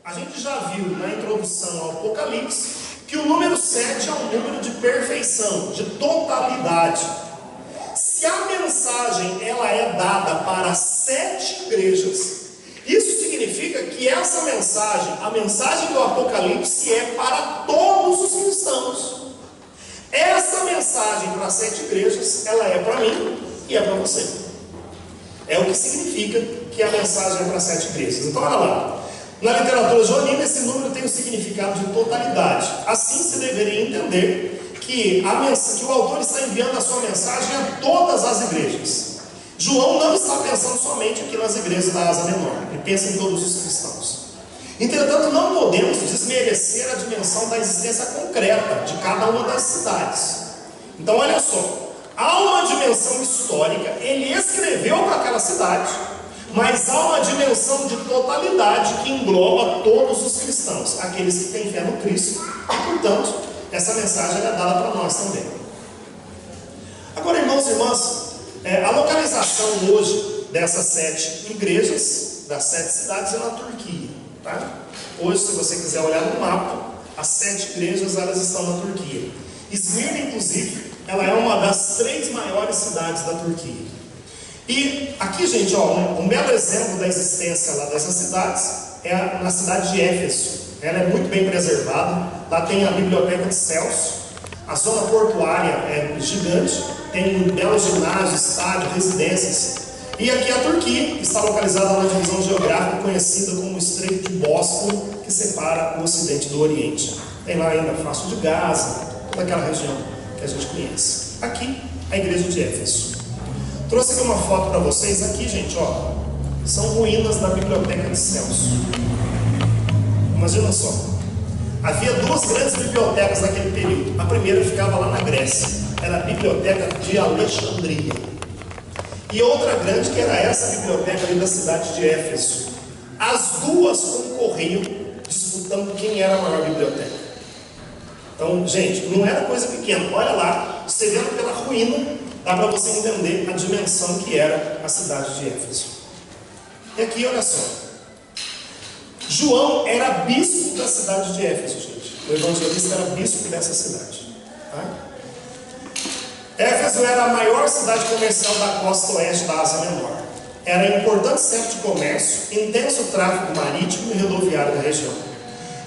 A gente já viu na introdução ao Apocalipse que o número 7 é um número de perfeição, de totalidade. Se a mensagem ela é dada para 7 igrejas, isso significa que essa mensagem, a mensagem do Apocalipse, é para todos os cristãos. Essa mensagem para 7 igrejas, ela é para mim e é para você. É o que significa que a mensagem é para 7 igrejas. Então olha lá, na literatura joanina esse número tem o significado de totalidade. Assim se deveria entender que o autor está enviando a sua mensagem a todas as igrejas. João não está pensando somente aqui nas igrejas da Ásia Menor, ele pensa em todos os cristãos. Entretanto, não podemos desmerecer a dimensão da existência concreta de cada uma das cidades. Então olha só, há uma dimensão histórica, ele escreveu para aquela cidade, mas há uma dimensão de totalidade que engloba todos os cristãos, aqueles que têm fé no Cristo, e portanto, essa mensagem é dada para nós também. Agora, irmãos e irmãs, a localização hoje dessas 7 igrejas, das 7 cidades, é na Turquia. Tá? Hoje, se você quiser olhar no mapa, as 7 igrejas elas estão na Turquia. Esmirna, inclusive, ela é uma das 3 maiores cidades da Turquia. E aqui, gente, ó, um belo exemplo da existência lá dessas cidades é na cidade de Éfeso. Ela é muito bem preservada. Lá tem a biblioteca de Celso. A zona portuária é gigante. Tem um belo ginásio, estádio, residências. E aqui a Turquia está localizada na divisão geográfica conhecida como o Estreito de Bósforo, que separa o Ocidente do Oriente. Tem lá ainda Fácil de Gaza, toda aquela região que a gente conhece. Aqui, a igreja de Éfeso. Trouxe aqui uma foto para vocês. Aqui, gente, ó, são ruínas da biblioteca de Celso. Imagina só. Havia 2 grandes bibliotecas naquele período. A primeira ficava lá na Grécia. Era a Biblioteca de Alexandria. E outra grande, que era essa biblioteca ali da cidade de Éfeso. As duas concorriam, disputando quem era a maior biblioteca. Então, gente, não era coisa pequena. Olha lá, você vendo pela ruína, dá para você entender a dimensão que era a cidade de Éfeso. E aqui, olha só. João era bispo da cidade de Éfeso, gente. O evangelista era bispo dessa cidade. Tá? Éfeso era a maior cidade comercial da costa oeste da Ásia Menor. Era importante centro de comércio, intenso tráfego marítimo e rodoviário da região.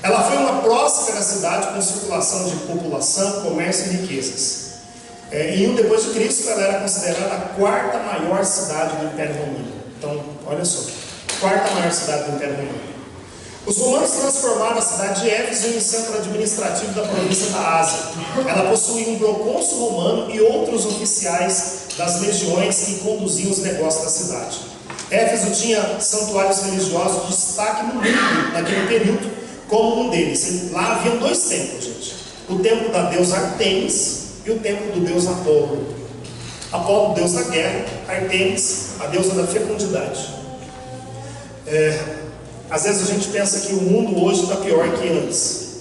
Ela foi uma próspera cidade com circulação de população, comércio e riquezas. Em 1 depois de Cristo, ela era considerada a 4ª maior cidade do Império Romano. Então, olha só, 4ª maior cidade do Império Romano. Os romanos transformaram a cidade de Éfeso em um centro administrativo da província da Ásia. Ela possuía um procônsul romano e outros oficiais das legiões que conduziam os negócios da cidade. Éfeso tinha santuários religiosos de destaque no mundo naquele período, como um deles. Lá haviam 2 templos, gente. O templo da deusa Artemis e o templo do deus Apolo. Apolo, deus da guerra; Artemis, a deusa da fecundidade. Às vezes a gente pensa que o mundo hoje está pior que antes.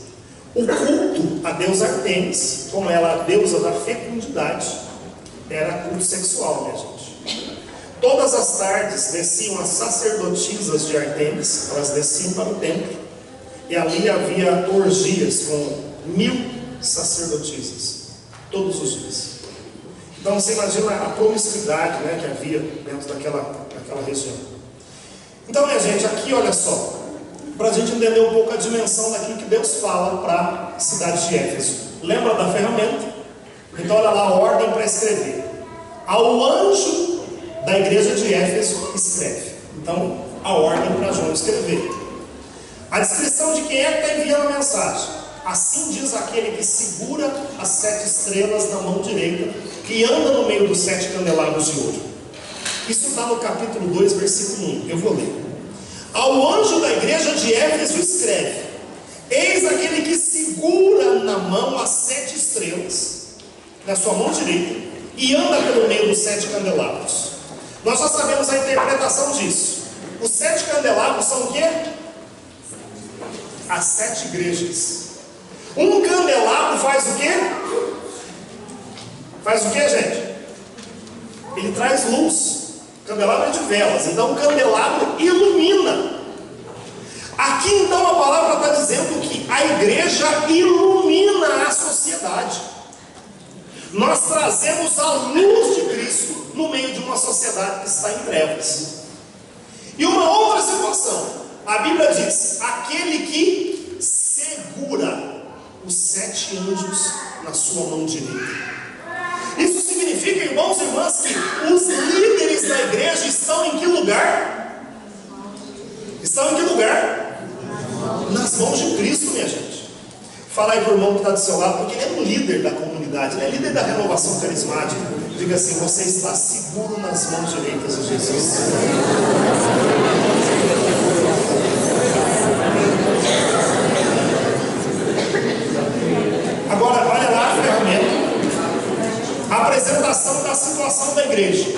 O culto à deusa Artemis, como ela é a deusa da fecundidade, era culto sexual, minha gente. Todas as tardes desciam as sacerdotisas de Artemis, elas desciam para o templo, e ali havia orgias com 1000 sacerdotisas, todos os dias. Então você imagina a promiscuidade, né, que havia dentro daquela região. Então, minha gente, aqui olha só, para a gente entender um pouco a dimensão daquilo que Deus fala para a cidade de Éfeso. Lembra da ferramenta? Então olha lá a ordem para escrever. Ao anjo da igreja de Éfeso, escreve. Então, a ordem para João escrever. A descrição de quem é que está enviando a mensagem. Assim diz aquele que segura as 7 estrelas na mão direita, que anda no meio dos 7 candelabros de ouro. Isso está no capítulo 2, versículo 1. Eu vou ler. Ao anjo da igreja de Éfeso escreve: eis aquele que segura na mão as 7 estrelas, na sua mão direita, e anda pelo meio dos 7 candelabros. Nós já sabemos a interpretação disso. Os 7 candelabros são o quê? As 7 igrejas. Um candelabro faz o quê? Faz o quê, gente? Ele traz luz. Candelabro é de velas, então o candelabro ilumina. A Aqui então a palavra está dizendo que a igreja ilumina a sociedade. Nós trazemos a luz de Cristo no meio de uma sociedade que está em trevas. E uma outra situação, a Bíblia diz: aquele que segura os 7 anjos na sua mão direita. Isso significa, irmãos e irmãs, que os líderes da igreja estão em que lugar? Estão em que lugar? Nas mãos de Cristo, minha gente. Fala aí para o irmão que está do seu lado, porque ele é um líder da comunidade, ele é líder da renovação carismática. Diga assim: você está seguro nas mãos direitas de Jesus. Agora, olha lá a ferramenta. Apresentação da situação da igreja.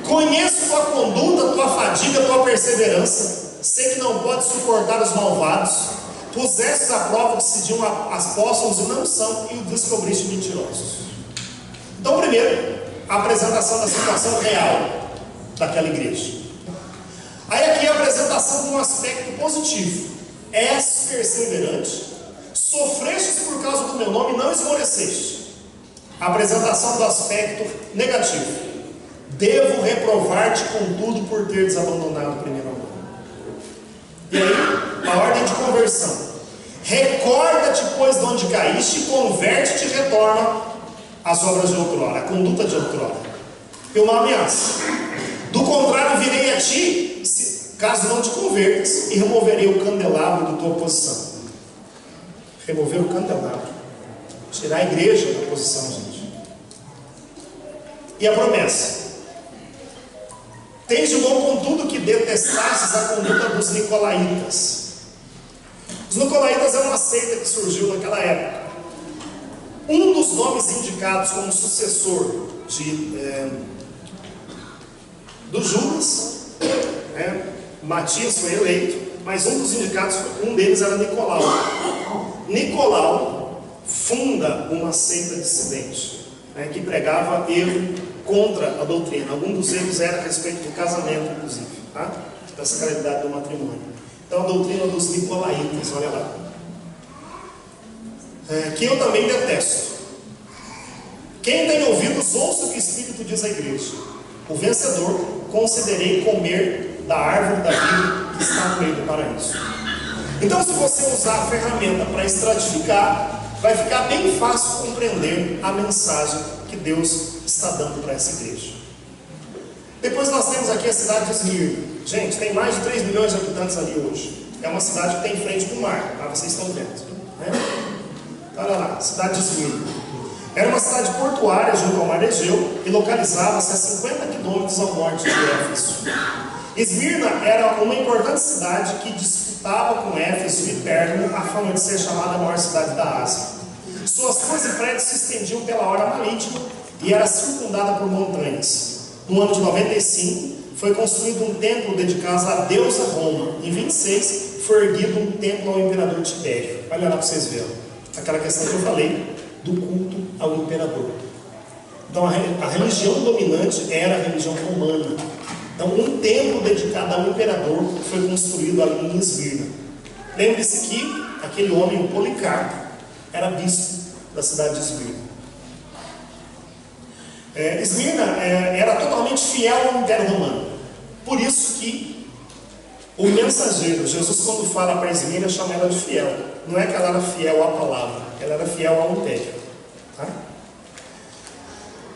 Conheço tua conduta, tua fadiga, tua perseverança. Sei que não pode suportar os malvados. Pusestes à prova que se diziam apóstolos e não são, e o descobriste mentirosos. Então, primeiro, a apresentação da situação real daquela igreja. Aí aqui a apresentação de um aspecto positivo. És perseverante, sofrestes por causa do meu nome e não esmoreceste. A apresentação do aspecto negativo. Devo reprovar-te contudo por teres abandonado o primeiro amor. E aí, a ordem de conversão. Recorda-te, pois, de onde caíste, e converte-te e retorna às obras de outrora, a conduta de outrora. Eu não ameaço. Do contrário, virei a ti, caso não te convertas, e removerei o candelabro da tua oposição. Remover o candelabro. Tirar a igreja da oposição, gente. E a promessa. Tens de bom contudo que detestastes a conduta dos nicolaítas. Os nicolaítas é uma seita que surgiu naquela época. Um dos nomes indicados como sucessor do Judas, Matias foi eleito, mas um dos indicados, um deles era Nicolau. Nicolau funda uma seita dissidente, que pregava erro contra a doutrina. Algum dos erros era a respeito do casamento, inclusive, da sacralidade do matrimônio. Então, a doutrina dos nicolaítas, olha lá, que eu também detesto. Quem tem ouvidos, ouça o que o Espírito diz à igreja. O vencedor concederei comer da árvore da vida que está no meio do paraíso. Então, se você usar a ferramenta para estratificar, vai ficar bem fácil compreender a mensagem que Deus está dando para essa igreja. Depois nós temos aqui a cidade de Esmirna. Gente, tem mais de 3 milhões de habitantes ali hoje. É uma cidade que tem frente com o mar, vocês estão vendo, Olha lá, cidade de Esmirna. Era uma cidade portuária junto ao mar Egeu e localizava-se a 50 quilômetros ao norte de Éfeso. Esmirna era uma importante cidade que disputava com Éfeso e Pérgamo a fama de ser chamada a maior cidade da Ásia. Suas ruas e prédios se estendiam pela orla marítima e era circundada por montanhas. No ano de 95, foi construído um templo dedicado à deusa Roma. Em 26, foi erguido um templo ao imperador Tibério. Olha lá para vocês verem. Aquela questão que eu falei do culto ao imperador. Então a religião dominante era a religião romana. Então um templo dedicado ao imperador foi construído ali em Esmirna. Lembre-se que aquele homem, o Policarpo, era bispo da cidade de Esmirna. Esmirna era totalmente fiel ao Império Romano. Por isso que o mensageiro, Jesus, quando fala para Esmirna, chama ela de fiel. Não é que ela era fiel à palavra, ela era fiel ao Império.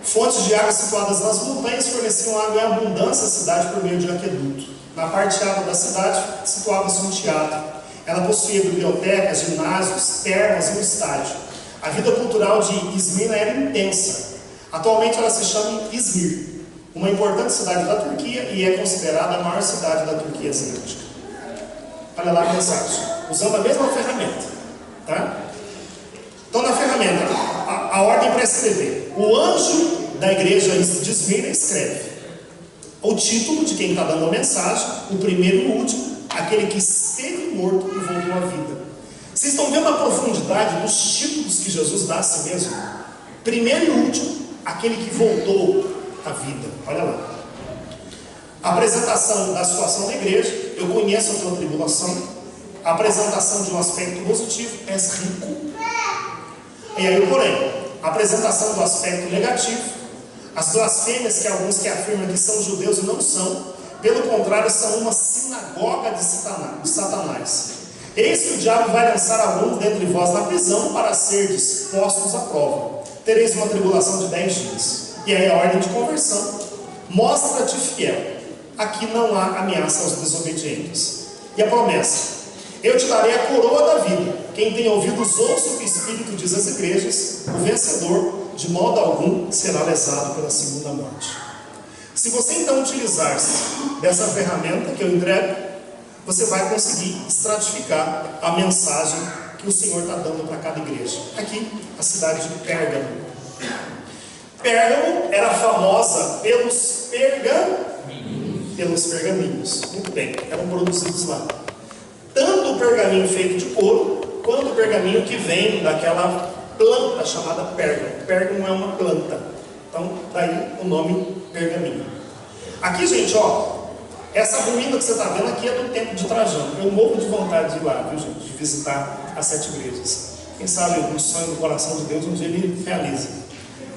Fontes de água situadas nas montanhas forneciam água em abundância à cidade por meio de aqueduto. Na parte alta da cidade situava-se um teatro. Ela possuía bibliotecas, ginásios, termas e um estádio. A vida cultural de Esmirna era intensa. Atualmente ela se chama Izmir, uma importante cidade da Turquia e é considerada a maior cidade da Turquia asiática. Olha lá a mensagem, usando a mesma ferramenta. Então na ferramenta, a ordem para escrever. O anjo da igreja de Esmirna escreve o título de quem está dando a mensagem, o primeiro e o último, aquele que esteve morto e voltou à vida. Vocês estão vendo a profundidade dos títulos que Jesus dá a si mesmo? Primeiro e último, aquele que voltou à vida. Olha lá. A apresentação da situação da igreja. Eu conheço a tua tribulação, a apresentação de um aspecto positivo: és rico. E aí o porém, a apresentação do aspecto negativo: as blasfêmias que alguns que afirmam que são judeus e não são, pelo contrário, são uma sinagoga de Satanás. Eis que o diabo vai lançar alguns dentre vós na prisão para serdes postos à prova. Tereis uma tribulação de 10 dias. E aí a ordem de conversão: mostra-te fiel. Aqui não há ameaça aos desobedientes. E a promessa: eu te darei a coroa da vida. Quem tem ouvidos ouça o que o Espírito diz às igrejas. O vencedor, de modo algum, será lesado pela segunda morte. Se você então utilizar-se dessa ferramenta que eu entrego, você vai conseguir estratificar a mensagem que o Senhor está dando para cada igreja. Aqui, a cidade de Pérgamo. Pérgamo era famosa pelos pergaminhos. Muito bem, eram produzidos lá. Tanto o pergaminho feito de couro, quanto o pergaminho que vem daquela planta chamada pérgamo. Pérgamo é uma planta. Então, daí o nome pergaminho. Aqui, gente, ó, essa ruína que você está vendo aqui é do tempo de Trajano. Eu morro de vontade de ir lá, viu, gente? De visitar as 7 igrejas. Quem sabe um sonho do coração de Deus, um dia ele realiza.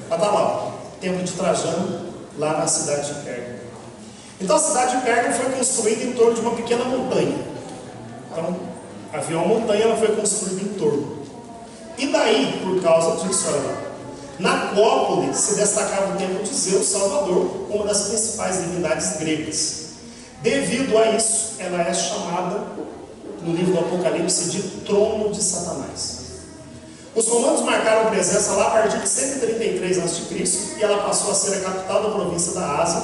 Mas tá lá, ó, tempo de Trajano, lá na cidade de Pérgamo. Então a cidade de Pérgamo foi construída em torno de uma pequena montanha. Então, havia uma montanha, ela foi construída em torno. E daí, por causa disso, olha, na Acrópole se destacava o templo de Zeus Salvador, uma das principais divindades gregas. Devido a isso, ela é chamada, no livro do Apocalipse, de trono de Satanás. Os romanos marcaram presença lá a partir de 133 a.C. e ela passou a ser a capital da província da Ásia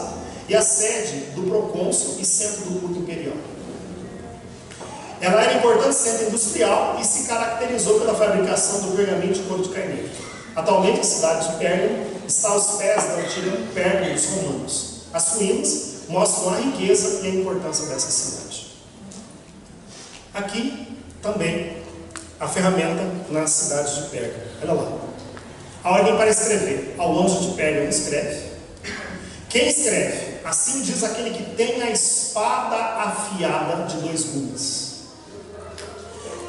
e a sede do procônsul e centro do culto imperial. Ela era importante centro industrial e se caracterizou pela fabricação do pergaminho de couro de carneiro. Atualmente a cidade de Pérgamo está aos pés da antiga Pérgamo dos romanos. As ruínas mostram a riqueza e a importância dessa cidade. Aqui também a ferramenta na cidade de Pérgamo. Olha lá. A ordem para escrever: ao longe de Pérgamo escreve. Quem escreve? Assim diz aquele que tem a espada afiada de 2 gumes.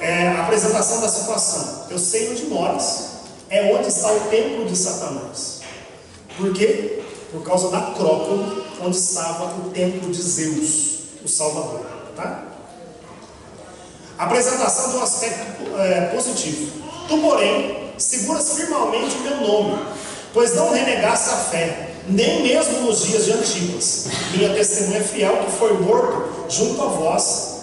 A apresentação da situação: eu sei onde moras, é onde está o templo de Satanás. Por quê? Por causa da Acrópole, onde estava o templo de Zeus, o Salvador. Tá? Apresentação de um aspecto positivo: tu, porém, seguras firmemente o meu nome, pois não renegaste a fé, nem mesmo nos dias de Antipas, minha testemunha fiel, que foi morto junto a vós,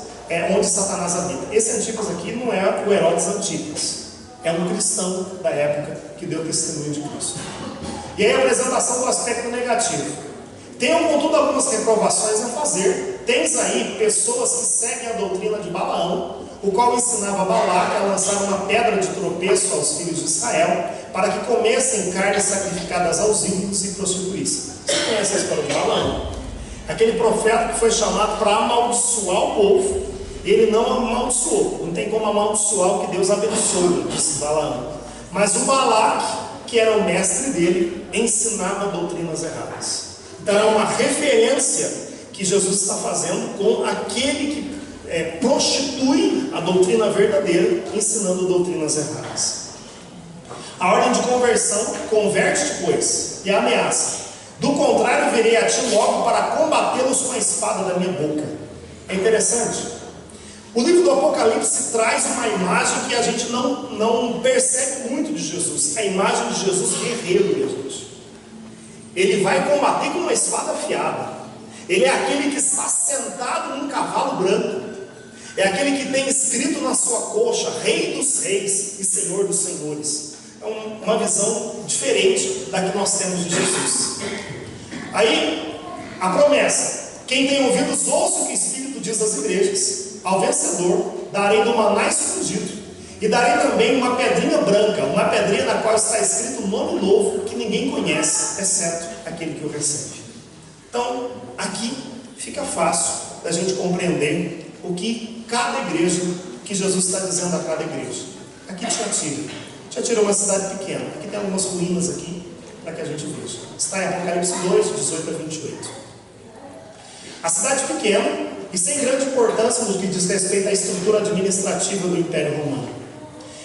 onde Satanás habita. Esse Antipas aqui não é o Herodes Antipas, é um cristão da época que deu testemunho de Cristo. E aí a apresentação do aspecto negativo: tenham contudo algumas reprovações a fazer. Tens aí pessoas que seguem a doutrina de Balaão, o qual ensinava Balaque a lançar uma pedra de tropeço aos filhos de Israel, para que comessem carnes sacrificadas aos ídolos e prostituíssem. Você conhece a história de Balaão? Aquele profeta que foi chamado para amaldiçoar o povo. Ele não amaldiçoou, não tem como amaldiçoar o que Deus abençoa, disse Balaão. Mas o Balaque, que era o mestre dele, ensinava doutrinas erradas. Então é uma referência que Jesus está fazendo com aquele que prostitui a doutrina verdadeira, ensinando doutrinas erradas. A ordem de conversão: converte-te, pois, e ameaça. Do contrário, virei a ti logo para combatê-los com a espada da minha boca. É interessante. O livro do Apocalipse traz uma imagem que a gente não percebe muito de Jesus. A imagem de Jesus guerreiro mesmo. Ele vai combater com uma espada afiada. Ele é aquele que está sentado num cavalo branco. É aquele que tem escrito na sua coxa: Rei dos Reis e Senhor dos Senhores. É uma visão diferente da que nós temos de Jesus. Aí, a promessa: quem tem ouvidos, ouça o que o Espírito diz às igrejas. Ao vencedor darei do maná escondido, e darei também uma pedrinha branca, uma pedrinha na qual está escrito um nome novo que ninguém conhece, exceto aquele que o recebe. Então, aqui fica fácil da gente compreender o que cada igreja, que Jesus está dizendo a cada igreja. Aqui Tiatira é uma cidade pequena. Aqui tem algumas ruínas aqui, para que a gente veja. Está em Apocalipse 2, 18 a 28. A cidade pequena e sem grande importância no que diz respeito à estrutura administrativa do Império Romano.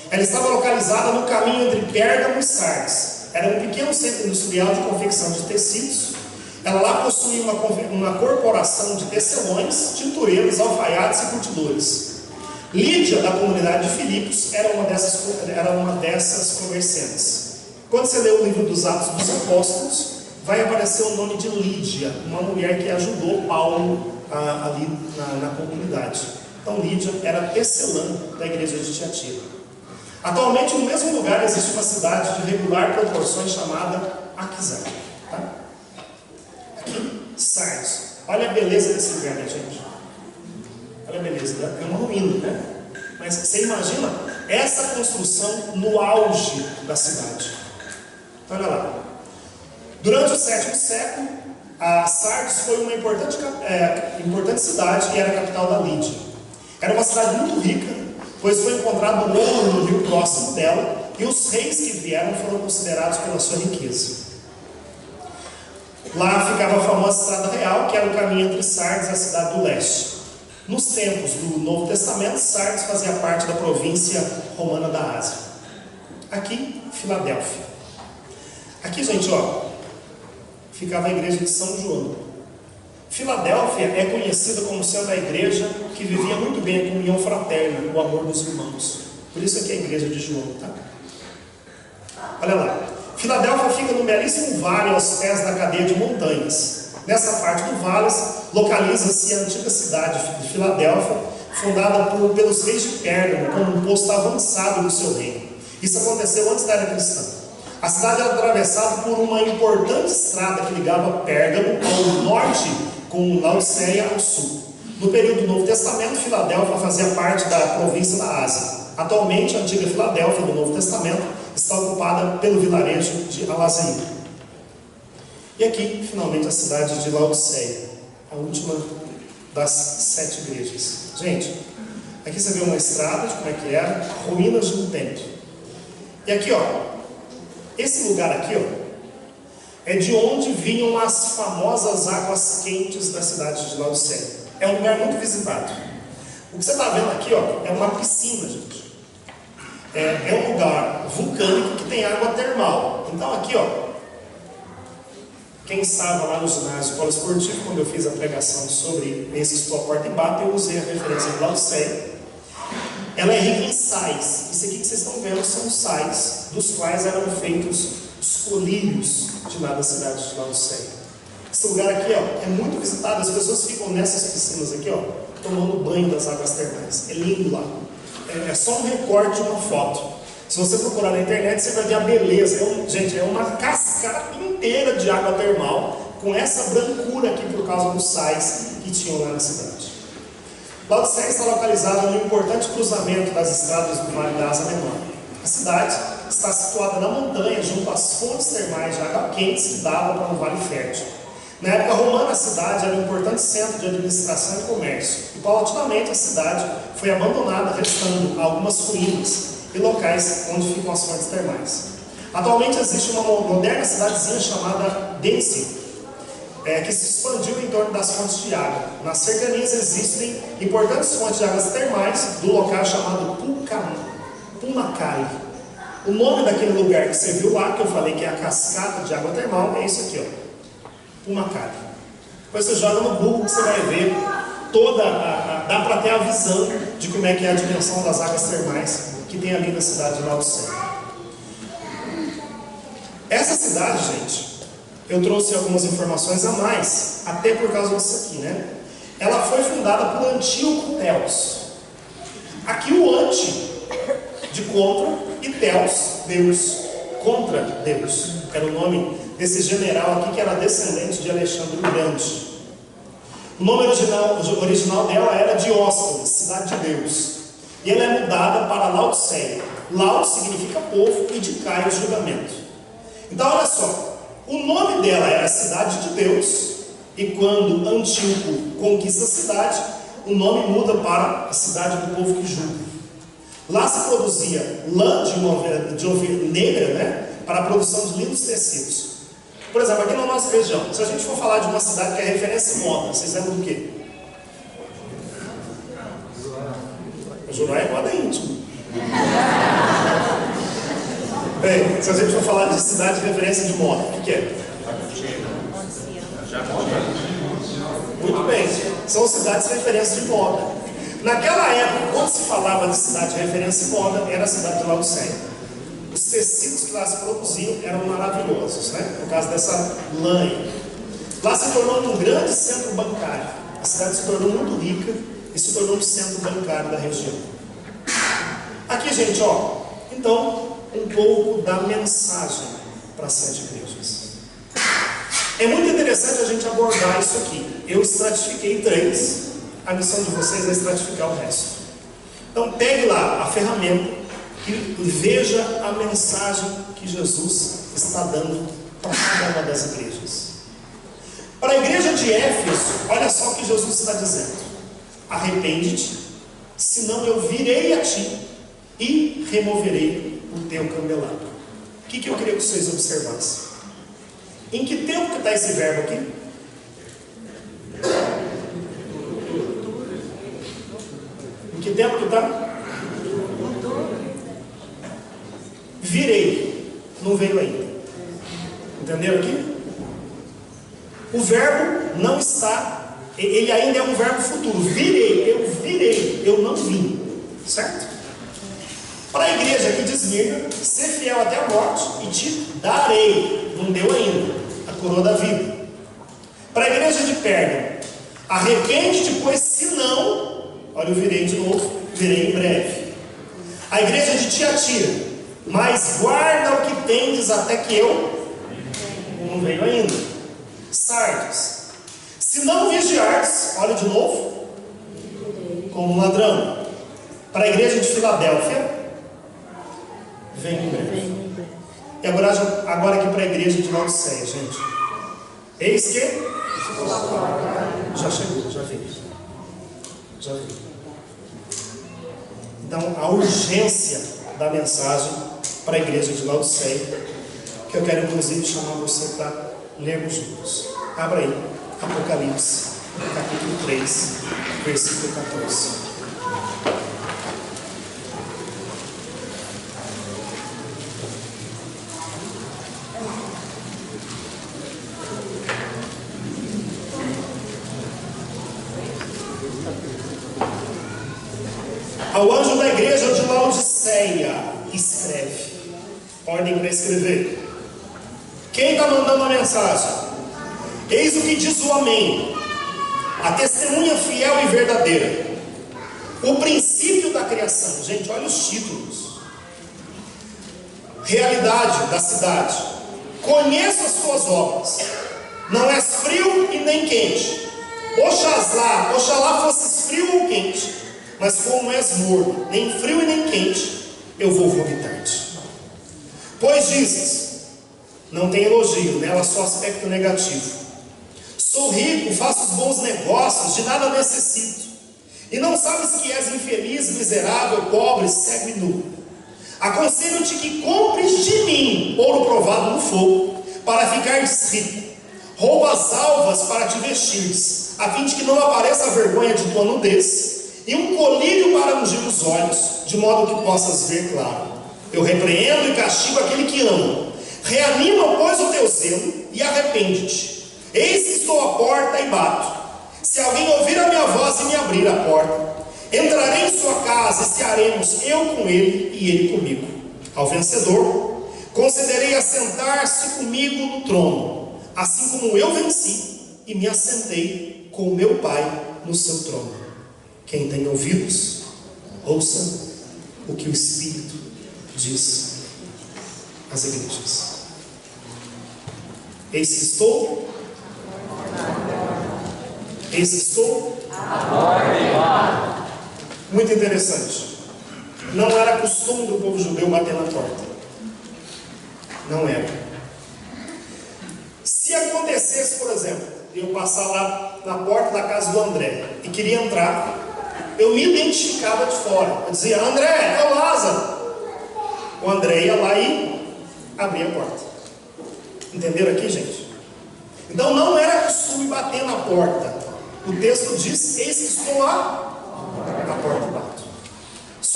Ela estava localizada no caminho entre Pérgamo e Sardes. Era um pequeno centro industrial de confecção de tecidos. Ela lá possuía uma corporação de tecelões, tintureiros, alfaiates e curtidores. Lídia, da comunidade de Filipos, era uma dessas comerciantes. Quando você lê o livro dos Atos dos Apóstolos, vai aparecer o nome de Lídia, uma mulher que ajudou Paulo ali na comunidade. Então Lídia era tecelã da igreja de Tiatira. Atualmente no mesmo lugar existe uma cidade de regular proporções chamada Aquisar. Tá? Aqui, Sardes. Olha a beleza desse lugar, né, gente? Olha a beleza, né? É uma ruína, né? Mas você imagina essa construção no auge da cidade. Então, olha lá. Durante o 7º século, a Sardes foi uma importante cidade e era a capital da Lídia. Era uma cidade muito rica, pois foi encontrado ouro no rio próximo dela, e os reis que vieram foram considerados pela sua riqueza. Lá ficava a famosa Estrada Real, que era o caminho entre Sardes e a cidade do leste. Nos tempos do Novo Testamento, Sardes fazia parte da província romana da Ásia. Aqui, Filadélfia. Aqui, gente, ó, ficava a igreja de São João. Filadélfia é conhecida como sendo a igreja que vivia muito bem a comunhão fraterna, o amor dos irmãos. Por isso aqui é a igreja de João, tá? Olha lá. Filadélfia fica num belíssimo vale aos pés da cadeia de montanhas. Nessa parte do vale localiza-se a antiga cidade de Filadélfia, fundada pelos reis de Pérgamo, como um posto avançado do seu reino. Isso aconteceu antes da era cristã. A cidade era atravessada por uma importante estrada que ligava Pérgamo ao norte com Laodiceia ao sul. No período do Novo Testamento, Filadélfia fazia parte da província da Ásia. Atualmente, a antiga Filadélfia do Novo Testamento está ocupada pelo vilarejo de Alazeia. E aqui, finalmente, a cidade de Laodiceia, a última das 7 igrejas. Gente, aqui você vê uma estrada de como é que era, ruínas de um templo. E aqui, ó, esse lugar aqui, ó, é de onde vinham as famosas águas quentes da cidade de Laodiceia. É um lugar muito visitado. O que você está vendo aqui, ó, é uma piscina, gente. É um lugar vulcânico que tem água termal. Então aqui, ó, quem estava lá no ginásio Polo Esportivo, quando eu fiz a pregação sobre esse Estou a Porta e Bate, eu usei a referência de Laodiceia. Ela é rica em sais. Isso aqui que vocês estão vendo são sais, dos quais eram feitos os colírios de lá da cidade de Laodiceia. Esse lugar aqui, ó, é muito visitado. As pessoas ficam nessas piscinas aqui, ó, tomando banho das águas termais. É lindo lá. É só um recorte de uma foto. Se você procurar na internet, você vai ver a beleza. Gente, é uma cascata inteira de água termal, com essa brancura aqui por causa dos sais que tinham lá na cidade. Laodiceia está localizada no importante cruzamento das estradas do Vale da Ásia Menor. A cidade está situada na montanha, junto às fontes termais de água quentes que davam para um vale fértil. Na época romana, a cidade era um importante centro de administração e comércio, e paulatinamente a cidade foi abandonada, restando algumas ruínas e locais onde ficam as fontes termais. Atualmente existe uma moderna cidadezinha chamada Densi, que se expandiu em torno das fontes de água. Nas cercanias existem importantes fontes de águas termais do local chamado Pumacai. O nome daquele lugar que você viu lá, que eu falei que é a cascata de água termal, é isso aqui, ó. Pumacai. Depois você joga no Google que você vai ver dá para ter a visão de como é que é a dimensão das águas termais que tem ali na cidade de Laodiceia. Essa cidade, gente, eu trouxe algumas informações a mais, até por causa disso aqui, né? Ela foi fundada por Antíoco Teos. Aqui o anti de contra e Teos, Deus, contra Deus. Era o nome desse general aqui que era descendente de Alexandre o Grande. O nome original dela era Dióscoro, cidade de Deus. E ela é mudada para Laodiceia. Laos significa povo e de Caio julgamento. Então olha só, o nome dela era cidade de Deus, e quando Antíoco conquista a cidade, o nome muda para a cidade do povo que julga. Lá se produzia lã de ovelha negra, né, para a produção de lindos tecidos. Por exemplo, aqui na nossa região, se a gente for falar de uma cidade que é referência em moda, vocês lembram do quê? O Juruá é moda íntima. Bem, se a gente for falar de cidade de referência de moda, o que é? Muito bem, são cidades de referência de moda. Naquela época, quando se falava de cidade de referência de moda, era a cidade de Laodiceia. Os tecidos que lá se produziam eram maravilhosos, né? Por causa dessa lã. Lá se tornou um grande centro bancário. A cidade se tornou muito rica e se tornou um centro bancário da região. Aqui, gente, ó. Então, um pouco da mensagem para as 7 igrejas. É muito interessante a gente abordar isso aqui. Eu estratifiquei 3. A missão de vocês é estratificar o resto. Então, pegue lá a ferramenta e veja a mensagem que Jesus está dando para cada uma das igrejas. Para a igreja de Éfeso, olha só o que Jesus está dizendo: arrepende-te, senão eu virei a ti e removerei o teu candelabro. O que eu queria que vocês observassem? Em que tempo que está esse verbo aqui? Em que tempo que está? Virei. Não veio ainda. Entenderam aqui? O verbo não está, ele ainda é um verbo futuro. Virei, eu não vim. Certo? Para a igreja aqui de Esmirna, ser fiel até a morte e te darei. Não deu ainda a coroa da vida. Para a igreja de Pérgamo, arrepende-te, pois senão, olha, eu virei de novo, virei em breve. A igreja de Tiatira, mas guarda o que tendes até que eu não veio ainda. Sardes, se não vigiardes, olha de novo, como um ladrão. Para a igreja de Filadélfia, vem em breve. E agora aqui para a igreja de Laodiceia, gente. Eis que já chegou, já veio. Já veio. Então, a urgência da mensagem para a igreja de Laodiceia, que eu quero inclusive chamar você para lermos juntos. Abra aí, Apocalipse, capítulo 3, versículo 14. Ao anjo da igreja de Laodiceia, escreve. Ordem para escrever. Quem está mandando a mensagem? Eis o que diz o Amém, a testemunha fiel e verdadeira, o princípio da criação. Gente, olha os títulos. Realidade da cidade. Conheço as tuas obras. Não és frio e nem quente. Oxalá fosses frio ou quente. Mas como és morno, nem frio e nem quente, eu vou vomitar-te. Pois dizes, não tem elogio, nela só aspecto negativo. Sou rico, faço bons negócios, de nada necessito. E não sabes que és infeliz, miserável, pobre, cego e nu. Aconselho-te que compres de mim ouro provado no fogo, para ficares rico. Rouba as alvas para te vestires, a fim de que não apareça a vergonha de tua nudez, e um colírio para ungir os olhos, de modo que possas ver claro. Eu repreendo e castigo aquele que ama. Reanima, pois, o teu zelo e arrepende-te. Eis que estou à porta e bato. Se alguém ouvir a minha voz e me abrir a porta, entrarei em sua casa e cearemos, eu com ele e ele comigo. Ao vencedor, concederei assentar-se comigo no trono, assim como eu venci e me assentei com o meu Pai no seu trono. Quem tem ouvidos, ouça o que o Espírito diz às igrejas. Eis que estou. Eis que estou. Muito interessante. Não era costume do povo judeu bater na porta. Não era. Se acontecesse, por exemplo, eu passar lá na porta da casa do André e queria entrar, eu me identificava de fora. Eu dizia, André, é o Lázaro. O André ia lá e abria a porta. Entenderam aqui, gente? Então não era costume bater na porta. O texto diz, eis que estou lá, na porta e bato.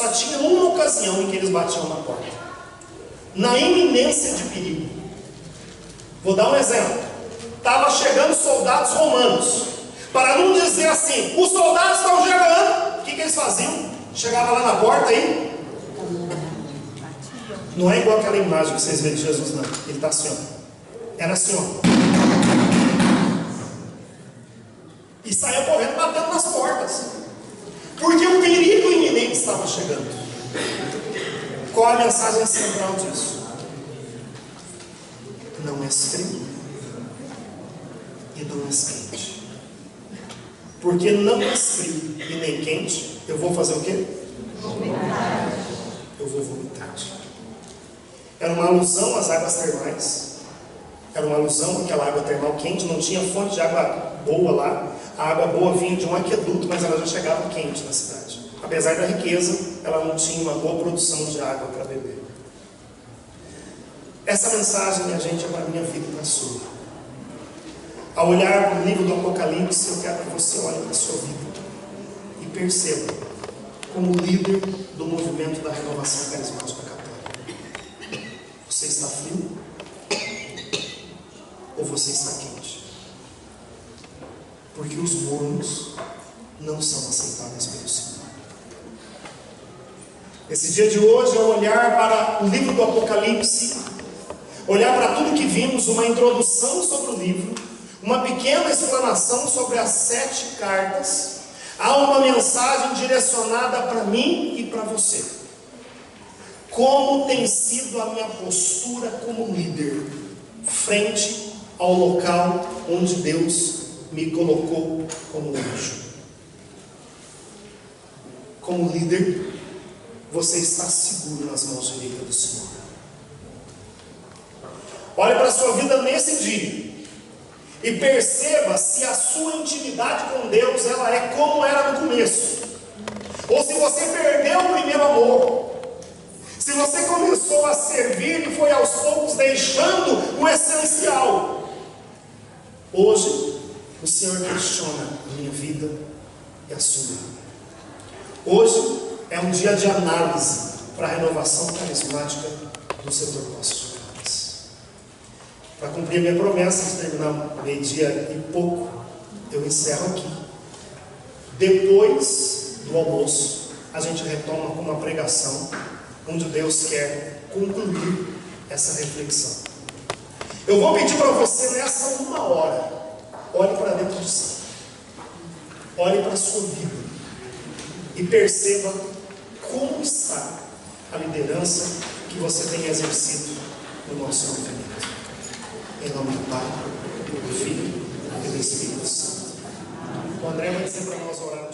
só tinha uma ocasião em que eles batiam na porta: na iminência de perigo. Vou dar um exemplo. Estava chegando soldados romanos. Para não dizer assim, os soldados estão chegando, o que eles faziam? Chegava lá na porta e... Não é igual aquela imagem que vocês veem de Jesus, não. Ele está assim, ó. Era assim, ó. E saia correndo, batendo nas portas. Porque o perigo iminente estava chegando. Qual a mensagem central disso? Não és frio e não és quente. Porque não és frio e nem quente, eu vou fazer o quê? Vomitar. Eu vou vomitar. Era uma alusão às águas termais. Era uma alusão àquela água termal quente. Não tinha fonte de água boa lá. A água boa vinha de um aqueduto, mas ela já chegava quente na cidade. Apesar da riqueza, ela não tinha uma boa produção de água para beber. Essa mensagem, minha gente, é para a minha vida e para a sua. Ao olhar para o livro do Apocalipse, eu quero que você olhe para a sua vida e perceba como líder do movimento da renovação carismática católica. Você está frio ou você está quente? Porque os mornos não são aceitáveis pelo Senhor. Esse dia de hoje, ao olhar para o livro do Apocalipse, olhar para tudo que vimos, uma introdução sobre o livro, uma pequena explanação sobre as 7 cartas, há uma mensagem direcionada para mim e para você. Como tem sido a minha postura como líder, frente ao local onde Deus me colocou como anjo. Como líder, você está seguro nas mãos direitas do Senhor. Olhe para a sua vida nesse dia e perceba se a sua intimidade com Deus ela é como era no começo, ou se você perdeu o primeiro amor, se você começou a servir e foi aos poucos deixando o essencial. Hoje o Senhor questiona a minha vida e a sua. Hoje é um dia de análise para a renovação carismática do setor Poços de Caldas. Para cumprir a minha promessa de terminar meio-dia e pouco, eu encerro aqui. Depois do almoço, a gente retoma com uma pregação, onde Deus quer concluir essa reflexão. Eu vou pedir para você nessa 1 hora, olhe para dentro de si, olhe para a sua vida e perceba como está a liderança que você tem exercido no nosso movimento. Em nome do Pai, do Filho e do Espírito Santo. O André vai dizer para nós orar.